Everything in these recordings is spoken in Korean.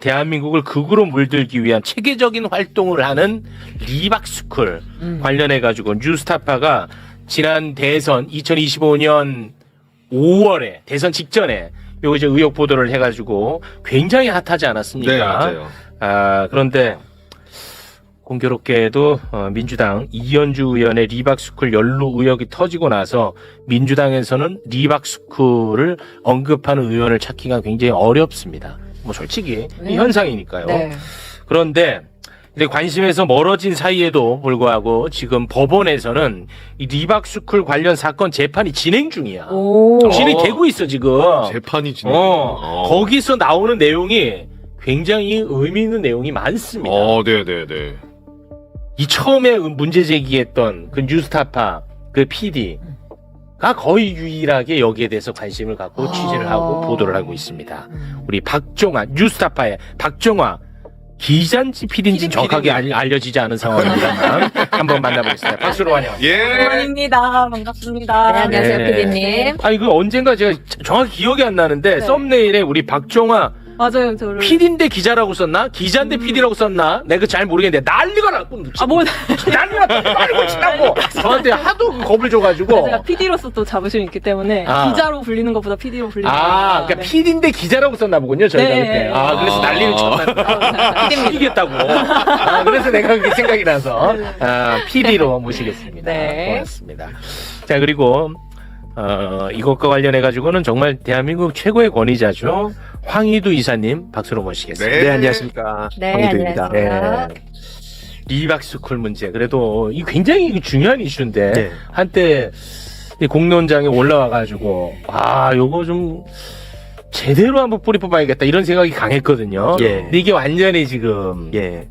대한민국을 극으로 물들기 위한 체계적인 활동을 하는 리박스쿨 관련해가지고 뉴스타파가 지난 대선 2025년 5월에 대선 직전에 요거 이제 의혹 보도를 해가지고 굉장히 핫하지 않았습니까? 네, 맞아요. 그런데 공교롭게도 민주당 이현주 의원의 리박스쿨 연루 의혹이 터지고 나서 민주당에서는 리박스쿨을 언급하는 의원을 찾기가 굉장히 어렵습니다. 뭐 솔직히 이 현상이니까요. 네. 그런데 이제 관심에서 멀어진 사이에도 불구하고 지금 법원에서는 이 리박스쿨 관련 사건 재판이 진행 중이야. 진행되고 있어 지금. 재판이 진행. 거기서 나오는 내용이 굉장히 의미 있는 내용이 많습니다. 네네네. 이 처음에 문제 제기했던 그 뉴스타파 그 PD가 거의 유일하게 여기에 대해서 관심을 갖고 취재를 하고 보도를 하고 있습니다. 우리 박종화 뉴스타파의 박종화 기자인지 PD인지 정확하게 알려지지 않은 상황입니다. 한번 만나보겠습니다. 박수로 환영합니다. 예. 환영입니다. 반갑습니다. 네, 안녕하세요, 네. PD님. 아니 그 언젠가 제가 정확히 기억이 안 나는데 네. 썸네일에 우리 박종화 맞아요, 저를. PD인데 기자라고 썼나? 기자인데 PD라고 썼나? 내가 잘 모르겠는데 난리가 났고 난리가 날고 치라고 저한테 하도 겁을 줘가지고 제가 PD로서 또 자부심이 있기 때문에 기자로 불리는 것보다 PD로 불리는 그러니까 네. PD인데 기자라고 썼나 보군요 저희가 네. 그때 그래서 난리를 쳤나 PD겠다고 그래서 내가 그게 생각이 나서 PD로 모시겠습니다. 네. 고맙습니다. 자 그리고 이것과 관련해 가지고는 정말 대한민국 최고의 권위자죠. 황희두 이사님 박수로 모시겠습니다. 네. 안녕하십니까. 네, 황희두입니다. 안녕하세요. 리박스쿨 문제 그래도 이 굉장히 중요한 이슈인데 네. 한때 이 공론장에 올라와 가지고 요거 좀 제대로 한번 뿌리 뽑아야겠다 이런 생각이 강했거든요. 예. 근데 이게 완전히 지금 예.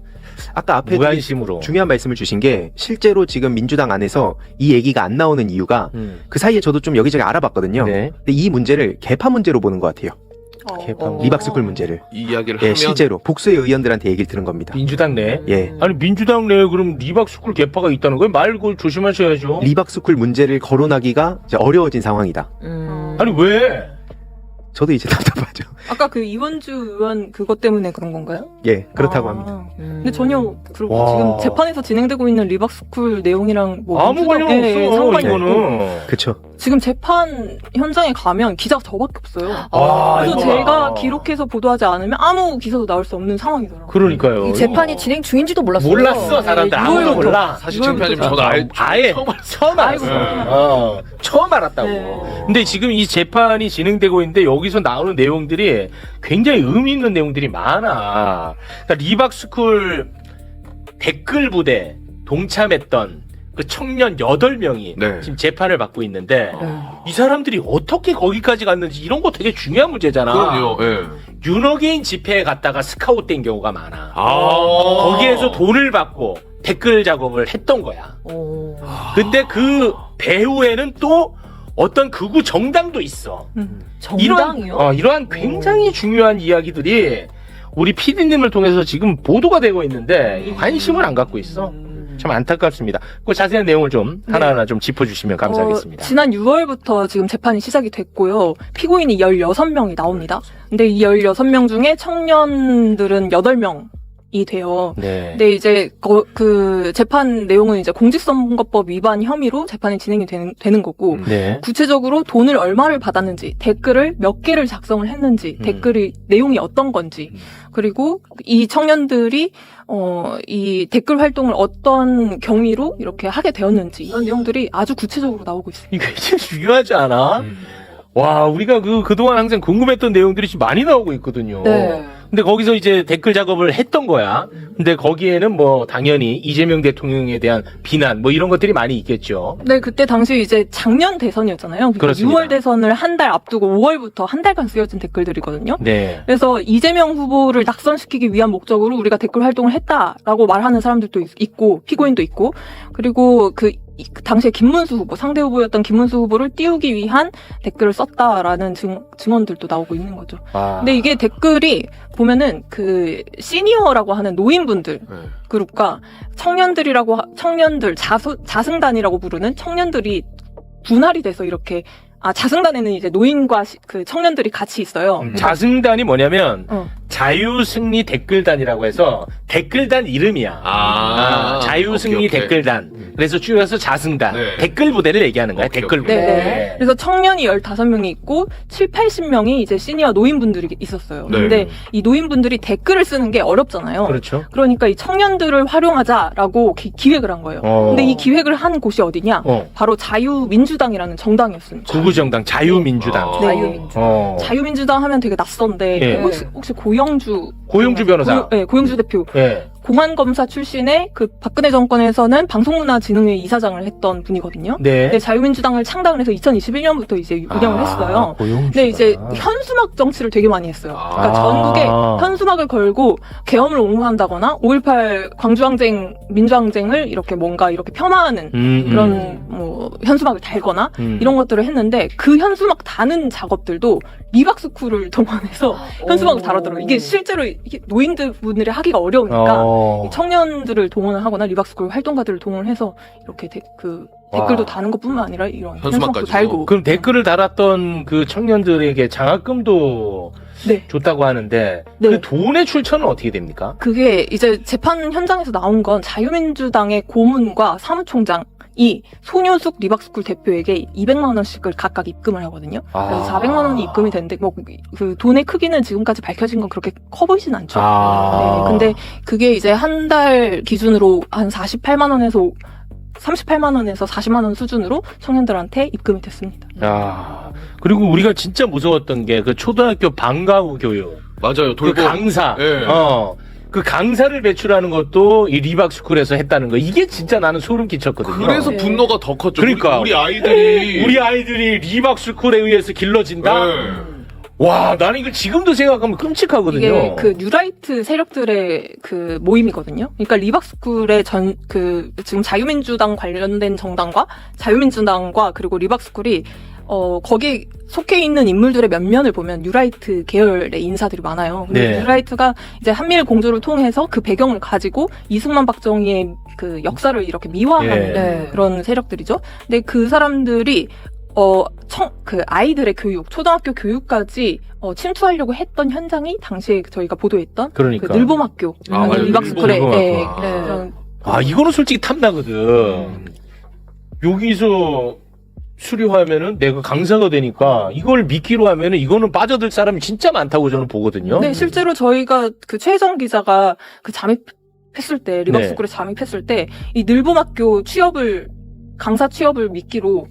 아까 앞에 무관심으로 중요한 말씀을 주신 게 실제로 지금 민주당 안에서 이 얘기가 안 나오는 이유가 그 사이에 저도 좀 여기저기 알아봤거든요. 네. 근데 이 문제를 개파 문제로 보는 것 같아요. 리박스쿨 문제를. 이 이야기를 예, 하면 실제로 복수의 의원들한테 얘기를 들은 겁니다. 민주당 내 예. 아니 민주당 내에 그럼 리박스쿨 개파가 있다는 거예요? 말 그걸 조심하셔야죠. 리박스쿨 문제를 거론하기가 이제 어려워진 상황이다. 아니 왜? 저도 이제 답답하죠. 아까 그 이원주 의원 그것 때문에 그런 건가요? 예, 그렇다고 합니다. 근데 전혀 와. 지금 재판에서 진행되고 있는 리박스쿨 내용이랑 뭐 아무 관련 민주당- 없어 상관이 없고. 이거는. 그렇죠. 지금 재판 현장에 가면 기자가 저밖에 없어요. 그래서 이거 제가 봐. 기록해서 보도하지 않으면 아무 기사도 나올 수 없는 상황이더라고요. 그러니까요. 이 재판이 진행 중인지도 몰랐어요. 몰랐어 사람들 아무도 몰라. 사실 창피하지만 저도 아예 처음 알았어. 처음 알았다고. 네. 근데 지금 이 재판이 진행되고 있는데 여기서 나오는 내용들이 굉장히 의미 있는 내용들이 많아. 그러니까 리박스쿨 댓글 부대 동참했던 그 청년 8명이 네. 지금 재판을 받고 있는데 이 사람들이 어떻게 거기까지 갔는지 이런 거 되게 중요한 문제잖아. 그럼요. 예. 윤호개인 집회에 갔다가 스카웃된 경우가 많아. 거기에서 돈을 받고 댓글 작업을 했던 거야. 근데 그 배후에는 또 어떤 극우 정당도 있어. 정당이요? 이러한 굉장히 중요한 이야기들이 우리 PD님을 통해서 지금 보도가 되고 있는데 이 관심을 안 갖고 있어. 참 안타깝습니다. 그 자세한 내용을 좀 하나하나 좀 짚어주시면 감사하겠습니다. 지난 6월부터 지금 재판이 시작이 됐고요. 피고인이 16명이 나옵니다. 근데 이 16명 중에 청년들은 8명이 돼요. 네. 근데 이제 그 재판 내용은 이제 공직선거법 위반 혐의로 재판이 진행이 되는 거고 네. 구체적으로 돈을 얼마를 받았는지, 댓글을 몇 개를 작성을 했는지, 댓글이 내용이 어떤 건지, 그리고 이 청년들이 이 댓글 활동을 어떤 경위로 이렇게 하게 되었는지 이런 내용들이 아주 구체적으로 나오고 있습니다. 이거 굉장히 중요하지 않아? 와, 우리가 그동안 항상 궁금했던 내용들이 지금 많이 나오고 있거든요. 네. 근데 거기서 이제 댓글 작업을 했던 거야. 근데 거기에는 뭐 당연히 이재명 대통령에 대한 비난 뭐 이런 것들이 많이 있겠죠. 네, 그때 당시 이제 작년 대선이었잖아요. 그러니까 그렇습니다. 6월 대선을 한 달 앞두고 5월부터 한 달간 쓰여진 댓글들이거든요. 네. 그래서 이재명 후보를 낙선시키기 위한 목적으로 우리가 댓글 활동을 했다라고 말하는 사람들도 있고 피고인도 있고 그리고 그 당시에 김문수 후보 상대 후보였던 김문수 후보를 띄우기 위한 댓글을 썼다라는 증언들도 나오고 있는 거죠. 근데 이게 댓글이 보면은 그 시니어라고 하는 노인분들 그룹과 청년들 자승단이라고 부르는 청년들이 분할이 돼서 이렇게 자승단에는 이제 노인과 그 청년들이 같이 있어요. 자승단이 뭐냐면 자유승리 댓글단이라고 해서 댓글단 이름이야. 자유승리 오케이, 오케이. 댓글단. 그래서 줄여서 자승단. 네. 댓글 부대를 얘기하는 거야. 오케이, 댓글 오케이. 부대. 네. 그래서 청년이 15명이 있고 80명이 이제 시니어 노인분들이 있었어요. 네. 근데 이 노인분들이 댓글을 쓰는 게 어렵잖아요. 그렇죠. 그러니까 이 청년들을 활용하자라고 기획을 한 거예요. 근데 이 기획을 한 곳이 어디냐? 바로 자유민주당이라는 정당이었습니다. 구구정당 자유민주당. 아. 네. 어. 자유민주당 하면 되게 낯선데 예. 혹시 고영주 변호사. 고영주 대표 예. 공안검사 출신의 그 박근혜 정권에서는 방송문화진흥회 이사장을 했던 분이거든요. 네. 근데 자유민주당을 창당을 해서 2021년부터 이제 운영을 했어요. 고용주다. 근데 이제 현수막 정치를 되게 많이 했어요. 그러니까 전국에 현수막을 걸고 계엄을 옹호한다거나 5.18 광주항쟁, 민주항쟁을 이렇게 뭔가 이렇게 폄하하는 그런 뭐 현수막을 달거나 이런 것들을 했는데 그 현수막 다는 작업들도 리박스쿨을 동원해서 현수막을 달았더라고요. 이게 실제로 이게 노인들 분들이 하기가 어려우니까 이 청년들을 동원을 하거나 리박스쿨 활동가들을 동원해서 이렇게 댓글도 다는 것뿐만 아니라 이런 현수막도 현수막까지도. 달고. 그럼 댓글을 달았던 그 청년들에게 장학금도 네. 줬다고 하는데 네. 그 돈의 출처는 어떻게 됩니까? 그게 이제 재판 현장에서 나온 건 자유민주당의 고문과 사무총장이 손효숙 리박스쿨 대표에게 200만 원씩을 각각 입금을 하거든요. 그래서 400만 원이 입금이 됐는데 뭐 그 돈의 크기는 지금까지 밝혀진 건 그렇게 커 보이진 않죠. 네, 근데 그게 이제 한 달 기준으로 한 38만 원에서 40만 원 수준으로 청년들한테 입금이 됐습니다. 야, 그리고 우리가 진짜 무서웠던 게 그 초등학교 방과 후 교육. 맞아요. 그 돌봄. 강사. 예. 그 강사를 배출하는 것도 이 리박스쿨에서 했다는 거. 이게 진짜 나는 소름 끼쳤거든요. 그래서 네. 분노가 더 컸죠. 그러니까. 우리 아이들이. 우리 아이들이 리박스쿨에 의해서 길러진다? 네. 와, 나는 이걸 지금도 생각하면 끔찍하거든요. 이게 그 뉴라이트 세력들의 그 모임이거든요. 그러니까 리박스쿨의 지금 자유민주당 관련된 정당과 자유민주당과 그리고 리박스쿨이 거기에 속해 있는 인물들의 면면을 보면 뉴라이트 계열의 인사들이 많아요. 근데 네. 뉴라이트가 이제 한미일 공조를 통해서 그 배경을 가지고 이승만 박정희의 그 역사를 이렇게 미화하는 네. 그런 세력들이죠. 근데 그 사람들이 그 아이들의 교육, 초등학교 교육까지 침투하려고 했던 현장이 당시에 저희가 보도했던 그러니까. 그 늘봄학교, 맞아요. 리박스쿨의 늘봄학교. 그런 이거는 솔직히 탐나거든. 여기서 수료하면은 내가 강사가 되니까 이걸 미끼로 하면은 이거는 빠져들 사람이 진짜 많다고 저는 보거든요. 네, 실제로 저희가 그 최혜정 기자가 그 잠입했을 때, 리박스쿨에 잠입했을 때, 이 늘봄학교 강사 취업을 미끼로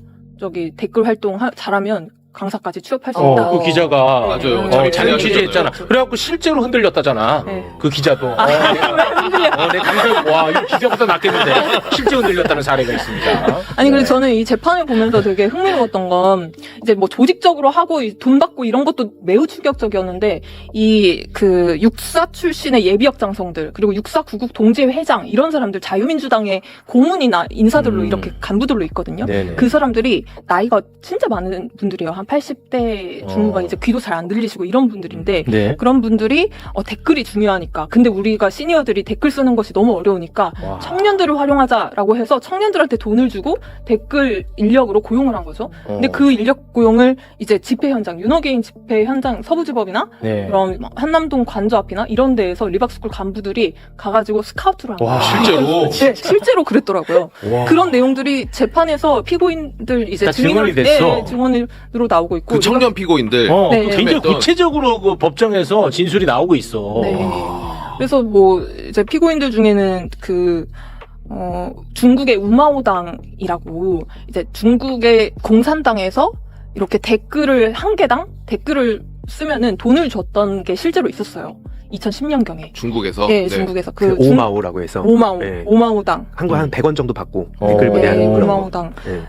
댓글 활동 잘하면 강사까지 취업할 수 있다. 그 기자가 맞아요. 자기 취재했잖아. 그렇죠. 그래갖고 실제로 흔들렸다잖아. 네. 그 기자도. 내 강사, 와, 이 기자보다 낫겠는데. 실제 흔들렸다는 사례가 있습니다. 아니, 그래서 네. 저는 이 재판을 보면서 되게 흥미로웠던 건, 이제 뭐 조직적으로 하고 돈 받고 이런 것도 매우 충격적이었는데, 육사 출신의 예비역 장성들, 그리고 육사 구국 동지회장, 이런 사람들, 자유민주당의 고문이나 인사들로 이렇게 간부들로 있거든요. 네네. 그 사람들이 나이가 진짜 많은 분들이에요. 한 80대 중후반, 이제 귀도 잘 안 들리시고 이런 분들인데, 네. 그런 분들이 댓글이 중요하니까. 근데 우리가 시니어들이 댓글 쓰는 것이 너무 어려우니까 와. 청년들을 활용하자라고 해서 청년들한테 돈을 주고 댓글 인력으로 고용을 한 거죠. 근데 그 인력 고용을 이제 집회 현장, 윤호개인 집회 현장, 서부지법이나 네. 그런 한남동 관저 앞이나 이런 데에서 리박스쿨 간부들이 가가지고 스카우트를 한 와, 거예요. 실제로? 네, 실제로 그랬더라고요. 와. 그런 내용들이 재판에서 피고인들 이제 다 증언이 됐어. 증언으로 나오고 있고. 그 청년 피고인들. 네. 굉장히 했던. 구체적으로 그 법정에서 진술이 나오고 있어. 네. 그래서 뭐 이제 피고인들 중에는 중국의 우마오당이라고 이제 중국의 공산당에서 이렇게 한 개당 댓글을 쓰면은 돈을 줬던 게 실제로 있었어요. 2010년경에. 중국에서. 네, 중국에서 오마오라고 해서. 네. 오마오당. 한국 한 100원 정도 받고 어. 댓글 네, 부대하는 그런 거. 오마오당. 네.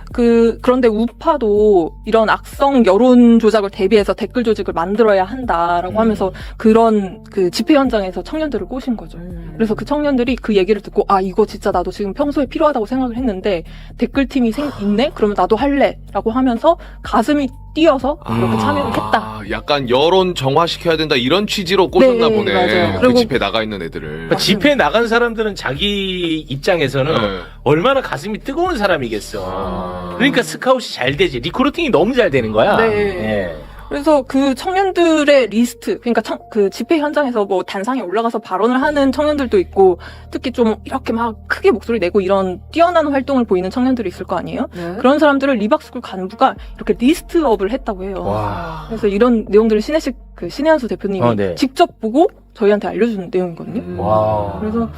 그런데 우파도 이런 악성 여론 조작을 대비해서 댓글 조직을 만들어야 한다라고 하면서 그런 집회 현장에서 청년들을 꼬신 거죠. 그래서 그 청년들이 그 얘기를 듣고 이거 진짜 나도 지금 평소에 필요하다고 생각을 했는데 댓글팀이 있네? 그러면 나도 할래라고 하면서 가슴이 뛰어서 이렇게 참여를 했다. 약간 여론 정화시켜야 된다 이런 취지로 꼬셨나 네, 보네. 맞아요. 그 그리고 집회 나가 있는 애들을. 그러니까 집회에 나간 사람들은 자기 입장에서는 네. 얼마나 가슴이 뜨거운 사람이겠어. 그러니까 스카웃이 잘 되지. 리크루팅이 너무 잘 되는 거야. 네. 네. 그래서 그 청년들의 리스트, 그러니까 그 집회 현장에서 뭐 단상에 올라가서 발언을 하는 청년들도 있고, 특히 좀 이렇게 막 크게 목소리 내고 이런 뛰어난 활동을 보이는 청년들이 있을 거 아니에요? 네. 그런 사람들을 리박스쿨 간부가 이렇게 리스트업을 했다고 해요. 와. 그래서 이런 내용들을 신혜한수 대표님이 네. 직접 보고 저희한테 알려준 내용이거든요. 와. 그래서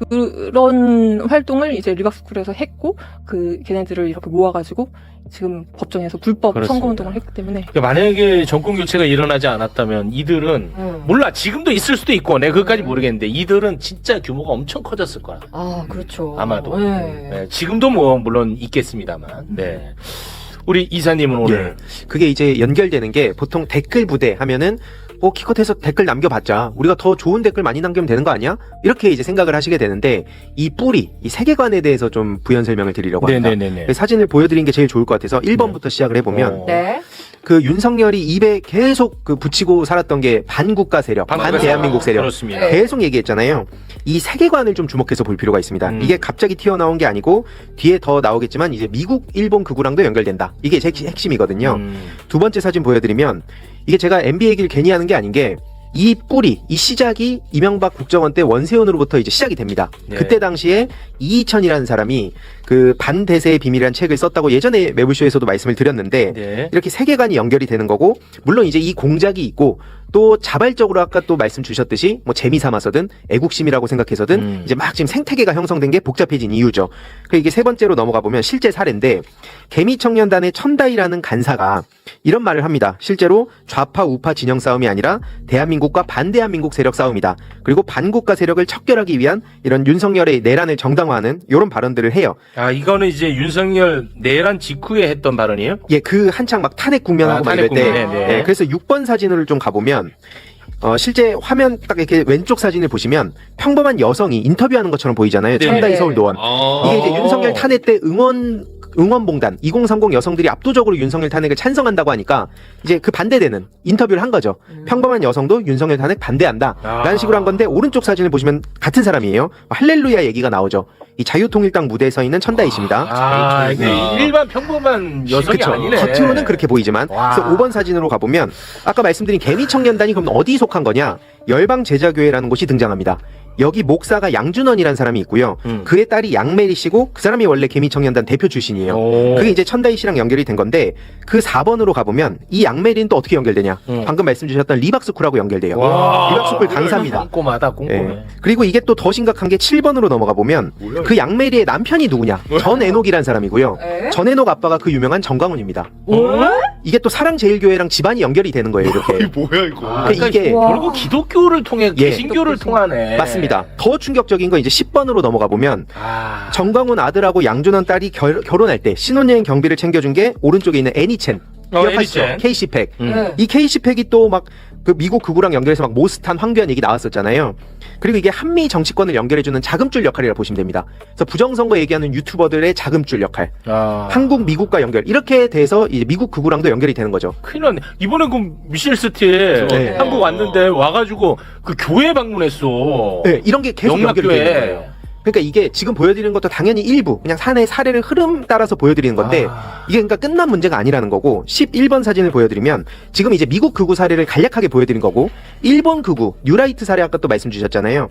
그런 활동을 이제 리박스쿨에서 했고, 걔네들을 이렇게 모아가지고 지금 법정에서 불법 그렇습니다. 선거운동을 했기 때문에. 그러니까 만약에 정권 교체가 일어나지 않았다면 이들은 몰라 지금도 있을 수도 있고 내가 그것까지 모르겠는데 이들은 진짜 규모가 엄청 커졌을 거야. 아, 그렇죠. 아마도. 네. 네, 지금도 뭐 물론 있겠습니다만. 네. 우리 이사님은 오늘 그게 이제 연결되는 게 보통 댓글 부대 하면은 기껏해서 댓글 남겨봤자 우리가 더 좋은 댓글 많이 남기면 되는 거 아니야? 이렇게 이제 생각을 하시게 되는데 이 뿌리, 이 세계관에 대해서 좀 부연 설명을 드리려고 합니다. 네네네네. 사진을 보여드린 게 제일 좋을 것 같아서 1번부터 시작을 해보면 네. 그 윤석열이 입에 계속 붙이고 살았던 게 반국가 세력, 반대한민국 세력 그렇습니다. 네. 계속 얘기했잖아요. 이 세계관을 좀 주목해서 볼 필요가 있습니다. 이게 갑자기 튀어나온 게 아니고 뒤에 더 나오겠지만 이제 미국, 일본 극우랑도 연결된다. 이게 제 핵심이거든요. 두 번째 사진 보여드리면 이게 제가 MB 얘기를 괜히 하는 게 아닌 게 이 뿌리, 이 시작이 이명박 국정원 때 원세훈으로부터 이제 시작이 됩니다. 네. 그때 당시에 이희천이라는 사람이 그 반대세의 비밀이라는 책을 썼다고 예전에 매불쇼에서도 말씀을 드렸는데 네. 이렇게 세계관이 연결이 되는 거고 물론 이제 이 공작이 있고 또 자발적으로 아까 또 말씀 주셨듯이 뭐 재미삼아서든 애국심이라고 생각해서든 이제 막 지금 생태계가 형성된 게 복잡해진 이유죠. 그 이게 세 번째로 넘어가 보면 실제 사례인데 개미청년단의 천다이라는 간사가 이런 말을 합니다. 실제로 좌파 우파 진영 싸움이 아니라 대한민국과 반대한민국 세력 싸움이다. 그리고 반국가 세력을 척결하기 위한 이런 윤석열의 내란을 정당화하는 이런 발언들을 해요. 아 이거는 이제 윤석열 내란 직후에 했던 발언이에요? 예, 그 한창 막 탄핵 국면하고 막 이럴 때. 국면에, 네. 예, 그래서 6번 사진을 좀 가보면 실제 화면 딱 이렇게 왼쪽 사진을 보시면 평범한 여성이 인터뷰하는 것처럼 보이잖아요. 네. 천다이 서울 노원. 아. 이게 이제 윤석열 탄핵 때 응원봉단 2030 여성들이 압도적으로 윤석열 탄핵을 찬성한다고 하니까 이제 그 반대되는 인터뷰를 한 거죠. 평범한 여성도 윤석열 탄핵 반대한다 라는 식으로 한 건데 오른쪽 사진을 보시면 같은 사람이에요. 할렐루야 얘기가 나오죠. 이 자유통일당 무대에 서 있는 천다이 씨입니다. 아, 이게 일반 평범한 여성이 그쵸. 아니네. 겉으로는 그렇게 보이지만 와. 그래서 5번 사진으로 가보면 아까 말씀드린 개미청년단이 그럼 어디 속한 거냐? 열방제자교회라는 곳이 등장합니다. 여기 목사가 양준원이라는 사람이 있고요. 그의 딸이 양메리 씨고 그 사람이 원래 개미청년단 대표 출신이에요. 오. 그게 이제 천다이 씨랑 연결이 된 건데 그 4번으로 가보면 이 양메리는 또 어떻게 연결되냐? 방금 말씀 주셨던 리박스쿨하고 연결돼요. 와. 리박스쿨 강사입니다. 꼼꼼하다, 꼼꼼해. 예. 그리고 이게 또 더 심각한 게 7번으로 넘어가 보면 그 양메리의 남편이 누구냐? 전애녹이라는 사람이고요. 네. 전애녹 아빠가 그 유명한 정광훈입니다. 어? 이게 또 사랑제일교회랑 집안이 연결이 되는 거예요, 이렇게. 뭐야 이거? 그러니까 이게 결국 기독교를 통해 예. 개신교를 통하네. 맞습니다. 더 충격적인 건 이제 10번으로 넘어가 보면 아. 정광훈 아들하고 양준원 딸이 결혼할 때 신혼여행 경비를 챙겨준 게 오른쪽에 있는 애니첸. 기억하시죠? 애니첸. KC팩. 네. 이 KC팩이 또 막 그 미국 극우랑 연결해서 막 모스탄 황교안 얘기 나왔었잖아요. 그리고 이게 한미 정치권을 연결해주는 자금줄 역할이라 보시면 됩니다. 그래서 부정선거 얘기하는 유튜버들의 자금줄 역할. 아. 한국, 미국과 연결. 이렇게 돼서 이제 미국 극우랑도 연결이 되는 거죠. 큰일 났네. 이번에 그 미셸 스틸 네. 한국 왔는데 와가지고 그 교회 방문했어. 네, 이런 게 계속 연결이 되는 거예요. 영락교회. 그러니까 이게 지금 보여드리는 것도 당연히 일부 그냥 사례를 흐름 따라서 보여드리는 건데 이게 그러니까 끝난 문제가 아니라는 거고 11번 사진을 보여드리면 지금 이제 미국 극우 사례를 간략하게 보여드린 거고 일본 극우 뉴라이트 사례 아까 또 말씀 주셨잖아요.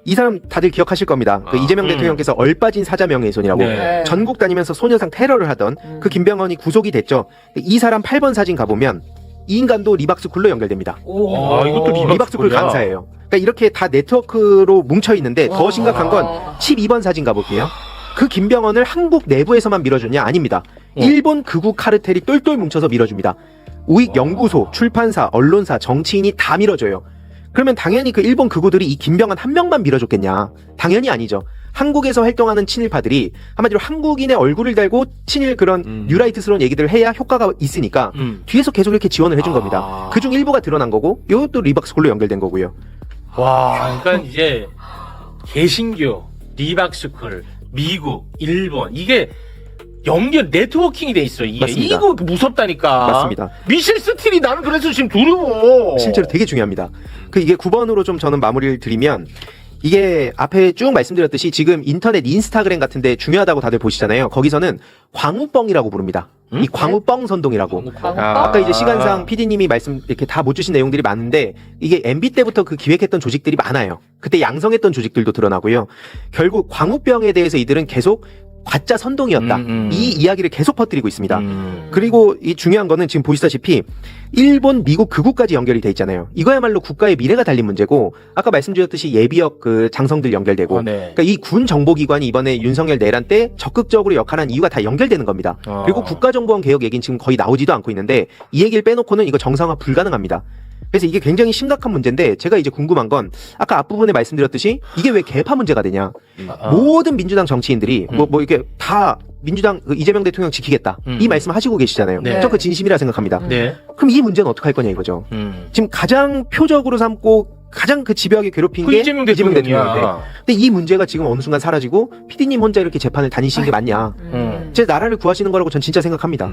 이 사람 다들 기억하실 겁니다. 그 이재명 대통령께서 얼빠진 사자 명예훼손이라고 네. 전국 다니면서 소녀상 테러를 하던 그 김병헌이 구속이 됐죠. 이 사람 8번 사진 가보면 이 인간도 리박스쿨로 연결됩니다. 아, 이것도 리박스쿨 강사예요. 그러니까 이렇게 다 네트워크로 뭉쳐 있는데 더 심각한 건 12번 사진 가볼게요. 그 김병헌을 한국 내부에서만 밀어주냐? 아닙니다. 일본 극우 카르텔이 똘똘 뭉쳐서 밀어줍니다. 우익 연구소, 출판사, 언론사, 정치인이 다 밀어줘요. 그러면 당연히 그 일본 극우들이 이 김병헌 한 명만 밀어줬겠냐? 당연히 아니죠. 한국에서 활동하는 친일파들이 한마디로 한국인의 얼굴을 달고 친일 그런 뉴라이트스러운 얘기들을 해야 효과가 있으니까 뒤에서 계속 이렇게 지원을 해준 겁니다. 그중 일부가 드러난 거고 이것도 리박스쿨로 연결된 거고요. 와, 그러니까 이제 개신교, 리박스쿨, 미국, 일본 이게 연결 네트워킹이 돼 있어. 이게 맞습니다. 이거 무섭다니까. 맞습니다. 미셸 스틸이 나는 그래서 지금 두려워. 실제로 되게 중요합니다. 이게 9번으로 좀 저는 마무리를 드리면 이게 앞에 쭉 말씀드렸듯이 지금 인터넷 인스타그램 같은데 중요하다고 다들 보시잖아요. 거기서는 광우뻥이라고 부릅니다. 이 광우뻥 선동이라고. 아. 아까 이제 시간상 PD님이 말씀 이렇게 다 못 주신 내용들이 많은데 이게 MB 때부터 그 기획했던 조직들이 많아요. 그때 양성했던 조직들도 드러나고요. 결국 광우병에 대해서 이들은 계속 가짜 선동이었다. 이 이야기를 계속 퍼뜨리고 있습니다. 그리고 이 중요한 거는 지금 보시다시피 일본, 미국 극우까지 연결이 돼 있잖아요. 이거야말로 국가의 미래가 달린 문제고 아까 말씀드렸듯이 예비역 그 장성들 연결되고 네. 그러니까 이 군 정보기관이 이번에 윤석열 내란 때 적극적으로 역할한 이유가 다 연결되는 겁니다. 그리고 국가정보원 개혁 얘기는 지금 거의 나오지도 않고 있는데 이 얘기를 빼놓고는 이거 정상화 불가능합니다. 그래서 이게 굉장히 심각한 문제인데 제가 이제 궁금한 건 아까 앞부분에 말씀드렸듯이 이게 왜 개파 문제가 되냐. 모든 민주당 정치인들이 뭐 이렇게 다 민주당 이재명 대통령 지키겠다. 이 말씀 하시고 계시잖아요. 네. 저 그 진심이라 생각합니다. 네. 그럼 이 문제는 어떻게 할 거냐 이거죠. 지금 가장 표적으로 삼고 가장 그 집요하게 괴롭힌 그 게 이재명 대통령인데 대통령이야. 근데 이 문제가 지금 어느 순간 사라지고 PD님 혼자 이렇게 재판을 다니시는 게 맞냐. 제 나라를 구하시는 거라고 전 진짜 생각합니다.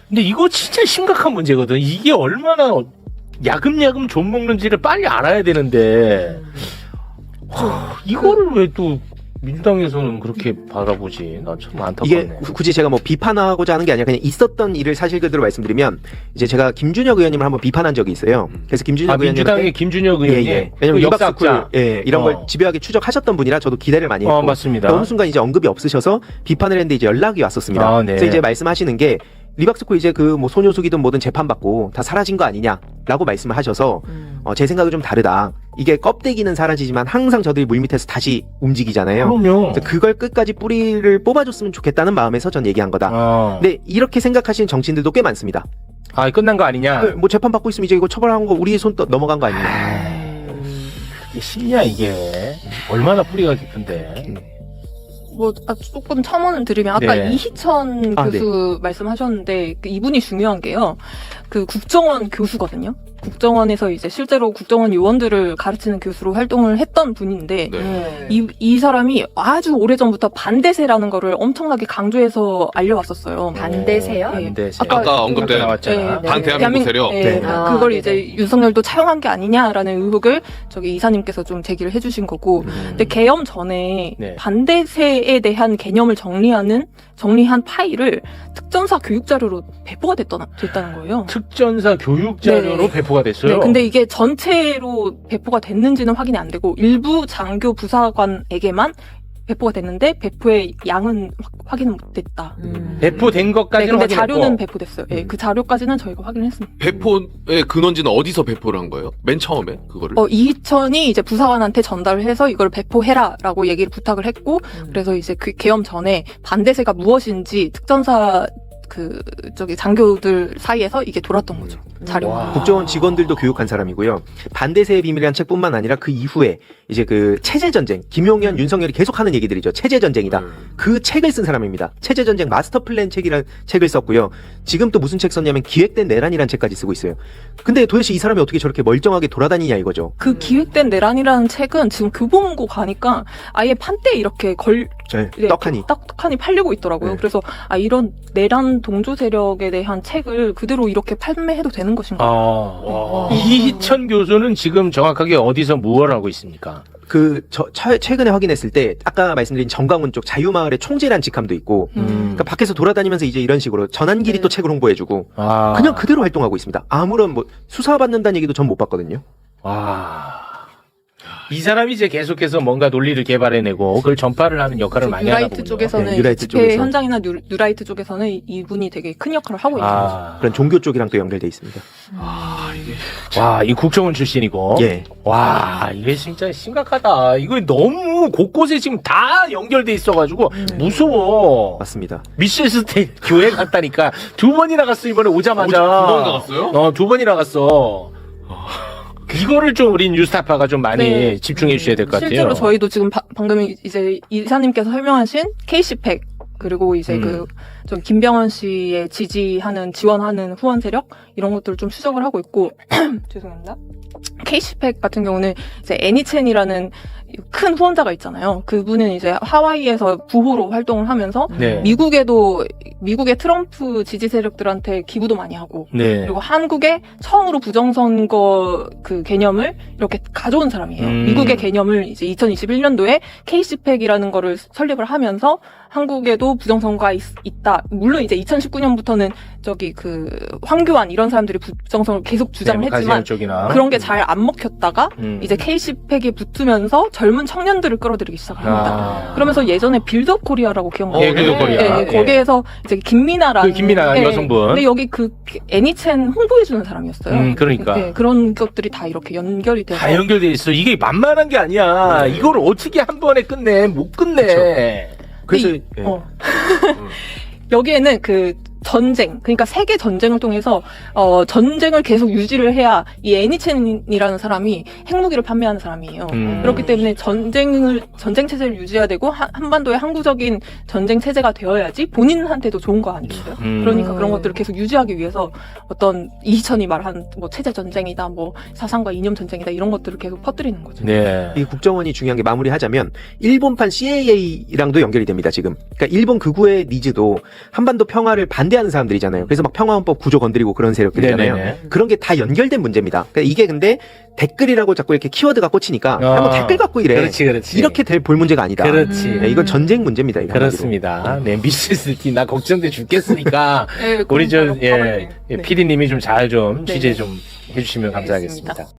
근데 이거 진짜 심각한 문제거든. 이게 얼마나 야금야금 좀 먹는지를 빨리 알아야 되는데 이거를 왜 또 민주당에서는 그렇게 바라보지? 난 참 이게 안타깝네. 굳이 제가 뭐 비판하고자 하는 게 아니라 그냥 있었던 일을 사실 그대로 말씀드리면 이제 제가 김준혁 의원님을 한번 비판한 적이 있어요. 그래서 김준혁 민주당의 의원님한테 김준혁 의원이 왜냐면 그 리박스쿨 역사학자. 이런 걸 집요하게 추적하셨던 분이라 저도 기대를 많이 했고 맞습니다. 어느 순간 이제 언급이 없으셔서 비판을 했는데 이제 연락이 왔었습니다. 아, 네. 그래서 이제 말씀하시는 게 리박스쿨 이제 그 뭐 소녀숙이든 뭐든 재판받고 다 사라진 거 아니냐라고 말씀을 하셔서 제 생각은 좀 다르다. 이게 껍데기는 사라지지만 항상 저들이 물밑에서 다시 움직이잖아요. 그럼요. 그래서 그걸 끝까지 뿌리를 뽑아줬으면 좋겠다는 마음에서 전 얘기한 거다. 근데 이렇게 생각하시는 정치인들도 꽤 많습니다. 아, 끝난 거 아니냐? 뭐 재판 받고 있으면 이제 이거 처벌한 거 우리 손 넘어간 거 아니냐. 이게 쉽냐 이게? 얼마나 뿌리가 깊은데? 조금 첨언을 드리면 아까 네. 이희천 아, 교수 말씀하셨는데 이분이 중요한 게요. 그 국정원 교수거든요. 국정원에서 이제 실제로 국정원 요원들을 가르치는 교수로 활동을 했던 분인데 네. 이 사람이 아주 오래전부터 반대세라는 거를 엄청나게 강조해서 알려왔었어요. 반대세요? 네. 반대세. 아까 언급된 나왔잖아. 네. 반대한민국 세력. 네. 네. 그걸 네네. 이제 윤석열도 차용한 게 아니냐라는 의혹을 저기 이사님께서 좀 제기를 해주신 거고, 근데 개엄 전에 네. 반대세에 대한 개념을 정리한 파일을 특전사 교육 자료로 배포가 됐다는 거예요. 특전사 교육 자료로 네. 배포가 됐어요. 네, 근데 이게 전체로 배포가 됐는지는 확인이 안 되고 일부 장교 부사관에게만 배포가 됐는데 배포의 양은 확인은 못 됐다. 배포된 네, 것까지는 근데 자료는 확인했고. 배포됐어요. 네, 그 자료까지는 저희가 확인했습니다. 배포의 근원지는 어디서 배포를 한 거예요? 맨 처음에 그거를? 이희천이 이제 부사관한테 전달을 해서 이걸 배포해라라고 얘기를 부탁을 했고, 그래서 이제 그 계엄 전에 반대세가 무엇인지 특전사 장교들 사이에서 이게 돌았던 거죠. 자료가. 와. 국정원 직원들도 교육한 사람이고요. 반대세의 비밀이라는 책뿐만 아니라 그 이후에 이제 그 체제 전쟁, 김용현, 윤석열이 계속하는 얘기들이죠. 체제 전쟁이다. 그 책을 쓴 사람입니다. 체제 전쟁 마스터 플랜 책이라는 책을 썼고요. 지금 또 무슨 책 썼냐면 기획된 내란이라는 책까지 쓰고 있어요. 근데 도대체 이 사람이 어떻게 저렇게 멀쩡하게 돌아다니냐 이거죠. 그 기획된 내란이라는 책은 지금 교보문고 가니까 아예 판때에 이렇게 떡하니 팔리고 있더라고요. 네. 그래서 이런 내란 동조 세력에 대한 책을 그대로 이렇게 판매해도 되는 것인가? 이희천 교수는 지금 정확하게 어디서 무엇을 하고 있습니까? 최근에 확인했을 때 아까 말씀드린 정강훈 쪽 자유마을의 총재란 직함도 있고 그러니까 밖에서 돌아다니면서 이제 이런 식으로 전환길이 또 책을 홍보해주고 그냥 그대로 활동하고 있습니다. 아무런 뭐 수사받는다는 얘기도 전 못 봤거든요. 이 사람이 이제 계속해서 뭔가 논리를 개발해내고 그걸 전파를 하는 역할을 많이 하나 뉴라이트 보군요. 쪽에서는 네, 뉴라이트 집회 쪽에서. 현장이나 뉴라이트 쪽에서는 이분이 되게 큰 역할을 하고 있는 거죠. 그런 종교 쪽이랑 또 연결돼 있습니다. 와, 이 국정원 출신이고. 예. 와, 이게 진짜 심각하다. 이거 너무 곳곳에 지금 다 연결돼 있어가지고 무서워. 맞습니다. 미실스 테 교회 갔다니까 2번이나 갔어 이번에 오자마자. 2번 나갔어요? 2번이나 갔어. 이거를 좀 우리 뉴스타파가 좀 많이 네. 집중해 주셔야 될 것 같아요. 실제로 저희도 지금 방금 이제 이사님께서 설명하신 KC팩 그리고 이제 좀 김병원 씨의 지원하는 후원 세력 이런 것들을 좀 추적을 하고 있고 죄송합니다. KC팩 같은 경우는 이제 애니첸이라는 큰 후원자가 있잖아요. 그분은 이제 하와이에서 부호로 활동을 하면서 네. 미국의 트럼프 지지 세력들한테 기부도 많이 하고 네. 그리고 한국에 처음으로 부정선거 그 개념을 이렇게 가져온 사람이에요. 미국의 개념을 이제 2021년도에 케이시팩이라는 거를 설립을 하면서 한국에도 부정선거가 있다. 물론 이제 2019년부터는 저기 그 황교안 이런 사람들이 부정선거를 계속 주장을 네, 했지만 쪽이나. 그런 게 잘 안 먹혔다가 이제 케이시팩에 붙으면서 젊은 청년들을 끌어들이기 시작합니다. 그러면서 예전에 빌드업 코리아라고 기억나요? 예, 빌드업 코리아. 네, 예. 거기에서 이제 김미나라는 그 김미나 여성분. 근데 여기 그 애니첸 홍보해주는 사람이었어요. 그러니까. 네, 그런 것들이 다 이렇게 연결이 돼서 다 연결돼 있어. 이게 만만한 게 아니야. 이걸 어떻게 한 번에 끝내? 못 끝내. 그래서 이- 여기에는 그 전쟁, 그러니까 세계 전쟁을 통해서 전쟁을 계속 유지를 해야 이 애니첸이라는 사람이 핵무기를 판매하는 사람이에요. 그렇기 때문에 전쟁 체제를 유지해야 되고 한반도의 항구적인 전쟁 체제가 되어야지 본인한테도 좋은 거 아니겠어요? 그러니까 그런 것들을 계속 유지하기 위해서 어떤 이희천이 말한 뭐 체제 전쟁이다, 뭐 사상과 이념 전쟁이다 이런 것들을 계속 퍼뜨리는 거죠. 네. 이 국정원이 중요한 게 마무리하자면 일본판 CAA랑도 연결이 됩니다 지금. 그러니까 일본 극우의 니즈도 한반도 평화를 반대하는 사람들이잖아요. 그래서 막 평화헌법 구조 건드리고 그런 세력들이잖아요. 네네네. 그런 게 다 연결된 문제입니다. 그러니까 이게 근데 댓글이라고 자꾸 이렇게 키워드가 꽂히니까 뭐 댓글 갖고 이래. 그렇지. 이렇게 될 볼 문제가 아니다. 그렇지. 네, 이건 전쟁 문제입니다. 이거 그렇습니다. 네, 미시스티 나 걱정돼 죽겠으니까 네, 우리 저 네. PD님이 좀 잘 좀 네. 취재 좀 해주시면 알겠습니다. 감사하겠습니다.